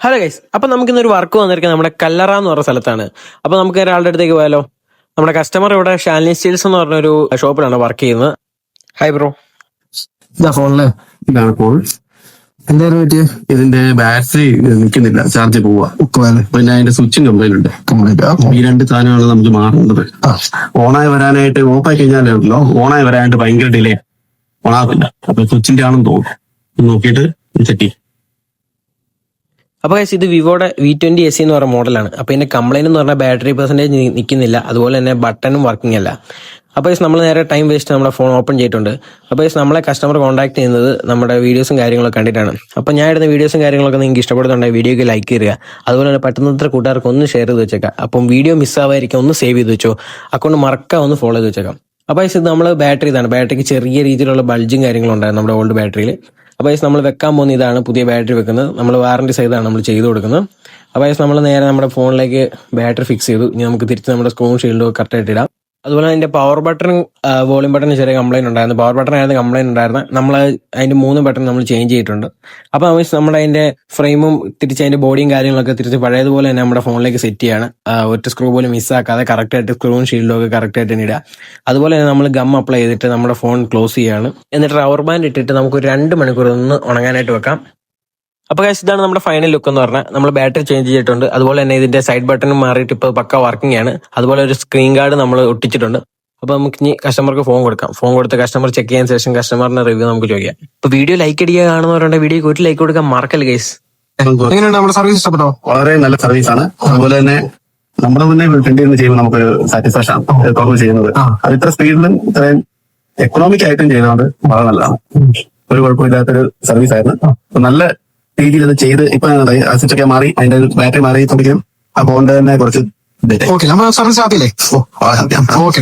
Hello guys, അപ്പൊ നമുക്ക് ഇന്നൊരു വർക്ക് വന്നിരിക്കുന്നത് നമ്മുടെ കല്ലറ എന്ന് പറഞ്ഞ സ്ഥലത്താണ്. അപ്പൊ നമുക്ക് ഒരാളുടെ അടുത്തേക്ക് പോയാലോ. നമ്മുടെ കസ്റ്റമർ ഇവിടെ ഷാലിനി സ്റ്റീൽസ് എന്ന് പറഞ്ഞൊരു ഷോപ്പിലാണ് വർക്ക് ചെയ്യുന്നത്. Hi bro. ഇതാ ഫോണില് ഇതാണ് ഫോൺ. എന്തായാലും പറ്റിയ ഇതിന്റെ ബാറ്ററി നിൽക്കുന്നില്ല, ചാർജ് പോവാ. പിന്നെ അതിന്റെ സ്വിച്ചും കംപ്ലൈന്റ് ഉണ്ട്. ഈ രണ്ട് സാധനമാണ് നമുക്ക് മാറുന്നത്. ഓണായി വരാനായിട്ട് ഓഫായി കഴിഞ്ഞാലോ ഓണായി വരാനായിട്ട് ഭയങ്കര ഡിലേ, ഓണാവില്ല. അപ്പൊ സ്വിച്ചിന്റെ ആണെന്ന് തോന്നുന്നു, നോക്കിയിട്ട് ചെക്ക് ചെയ്യും. അപ്പൊ ഗൈസ്, ഇത് വിവോയുടെ V20 SE എന്ന് പറഞ്ഞ മോഡലാണ്. അപ്പൊ ഇതിന്റെ കംപ്ലൈന്റ് എന്ന് പറഞ്ഞാൽ ബാറ്ററി പെർസെന്റേജ് നിൽക്കുന്നില്ല, അതുപോലെ തന്നെ ബട്ടണും വർക്കിംഗ് അല്ല. അപ്പോൾ നമ്മൾ നേരെ ടൈം വേസ്റ്റ് നമ്മുടെ ഫോൺ ഓപ്പൺ ചെയ്തിട്ടുണ്ട്. അപ്പോൾ നമ്മളെ കസ്റ്റമർ കോൺടാക്ട് ചെയ്യുന്നത് നമ്മുടെ വീഡിയോസും കാര്യങ്ങളൊക്കെ കണ്ടിട്ടാണ്. അപ്പോൾ ഞാൻ ഇടുന്ന വീഡിയോസും കാര്യങ്ങളൊക്കെ നിങ്ങൾക്ക് ഇഷ്ടപ്പെടുന്നുണ്ടെങ്കിൽ വീഡിയോക്ക് ലൈക്ക് ചെയ്യുക. അതുപോലെ തന്നെ പറ്റുന്നത്ര കൂട്ടുകാർക്ക് ഒന്ന് ഷെയർ ചെയ്ത് വെച്ചേക്കാം. അപ്പം വീഡിയോ മിസ്സാവാതിരിക്കും ഒന്ന് സേവ് ചെയ്ത് വെച്ചോ, അക്കൗണ്ട് മറക്കാൻ ഒന്ന് ഫോളോ ചെയ്ത് വെച്ചേക്കാം. അപ്പോൾ ഇത് നമ്മൾ ബാറ്ററി ഇതാണ്. ബാറ്ററിക്ക് ചെറിയ രീതിയിലുള്ള ബൾജും കാര്യങ്ങളും ഉണ്ടായിരുന്നു നമ്മുടെ ഓൾഡ് ബാറ്ററിയിൽ. അപ്പോൾ നമ്മൾ വെക്കാൻ പോകുന്ന ഇതാണ് പുതിയ ബാറ്ററി വെക്കുന്നത്. നമ്മൾ വാറണ്ടി സൈഡാണ് നമ്മൾ ചെയ്ത് കൊടുക്കുന്നത്. അപ്പോൾ നമ്മൾ നേരെ നമ്മുടെ ഫോണിലേക്ക് ബാറ്ററി ഫിക്സ് ചെയ്തു. ഇനി നമുക്ക് തിരിച്ച് നമ്മുടെ സ്ക്രീൻ ഷീൽഡ് കറക്റ്റായിട്ട് ഇടാം. അതുപോലെ അതിന്റെ പവർ ബട്ടണും വോളിയം ബട്ടണും ചെറിയ കംപ്ലൈന്റ് ഉണ്ടായിരുന്നു. പവർ ബട്ടൺ ആയിരുന്നു കംപ്ലൈന്റ് ഉണ്ടായിരുന്നത്. നമ്മൾ അതിന്റെ 3 ബട്ടൺ നമ്മൾ ചേഞ്ച് ചെയ്തിട്ടുണ്ട്. അപ്പൊ നമ്മുടെ അതിന്റെ ഫ്രെയിമും തിരിച്ച് അതിന്റെ ബോഡിയും കാര്യങ്ങളൊക്കെ തിരിച്ച് പഴയതുപോലെ തന്നെ നമ്മുടെ ഫോണിലേക്ക് സെറ്റ് ചെയ്യാണ്. ഒറ്റ സ്ക്രൂ പോലും മിസ്സാക്കാതെ കറക്റ്റ് ആയിട്ട് സ്ക്രൂവും ഷീൽഡും ഒക്കെ കറക്റ്റ് ആയിട്ട് തന്നെ ഇടുക. അതുപോലെ തന്നെ നമ്മൾ ഗം അപ്ലൈ ചെയ്തിട്ട് നമ്മുടെ ഫോൺ ക്ലോസ് ചെയ്യാണ്. എന്നിട്ട് റബ്ബർ ബാൻഡ് ഇട്ടിട്ട് നമുക്ക് 2 മണിക്കൂർ ഒന്ന് ഉണങ്ങാനായിട്ട് വെക്കാം. അപ്പോൾ ഗൈസ്, ഇതാണ് നമ്മുടെ ഫൈനൽ ലുക്ക് എന്ന് പറഞ്ഞാൽ നമ്മൾ ബാറ്ററി ചേഞ്ച് ചെയ്തിട്ടുണ്ട്. അതുപോലെ തന്നെ ഇതിന്റെ സൈഡ് ബട്ടണും മാറിയിട്ട് ഇപ്പോൾ പക്ക വർക്കിംഗ് ആണ്. അതുപോലെ ഒരു സ്ക്രീൻ ഗാർഡ് നമ്മൾ ഒട്ടിച്ചിട്ടുണ്ട്. അപ്പോൾ നമുക്ക് ഇനി കസ്റ്റമർക്ക് ഫോൺ കൊടുക്കാം. ഫോൺ കൊടുത്ത് കസ്റ്റമർ ചെക്ക് ചെയ്യാൻ ശേഷം കസ്റ്റമറിന്റെ റിവ്യൂ നമുക്ക് ചോദിക്കാം. ഇപ്പോൾ വീഡിയോ ലൈക്ക് അടിക്കുക കാണുന്നവരുണ്ട്, വീഡിയോക്ക് ഒരു ലൈക്ക് കൊടുക്കാൻ മറക്കല്ല ഗൈസ്. എങ്ങനെയുണ്ട് നമ്മുടെ സർവീസ്? ഇഷ്ടപ്പെട്ടോ? വളരെ നല്ല സർവീസ് ആണ്. അതുപോലെ തന്നെ നമ്മൾ തന്നെ ഫ്രണ്ടിൽ നിന്ന് ചെയ്യുമ്പോൾ നമുക്ക് സാറ്റിസ്ഫാക്ഷൻ ആണ് ചെയ്യുന്നത്. അത് ഇത്ര സ്പീഡിലും ഇത്രയും എക്കണോമിക് ആയിട്ടും ചെയ്യുന്നത് വളരെ നല്ലതാണ്. ഒരു കുഴപ്പമില്ലാത്തൊരു സർവീസ് ആയിരുന്നു. നല്ല രീതിയിൽ അത് ചെയ്ത് ഇപ്പൊ സ്വിച്ചൊക്കെ മാറി, അതിന്റെ ബാറ്ററി മാറിയിട്ടുണ്ടെങ്കിലും ആ ഫോണിന്റെ തന്നെ കുറച്ച് ഓക്കെ, നമ്മുടെ സർവീസ് ആദ്യമല്ലേ? ഓ, വളരെ ഹാപ്പിയാണ്. ഓക്കെ,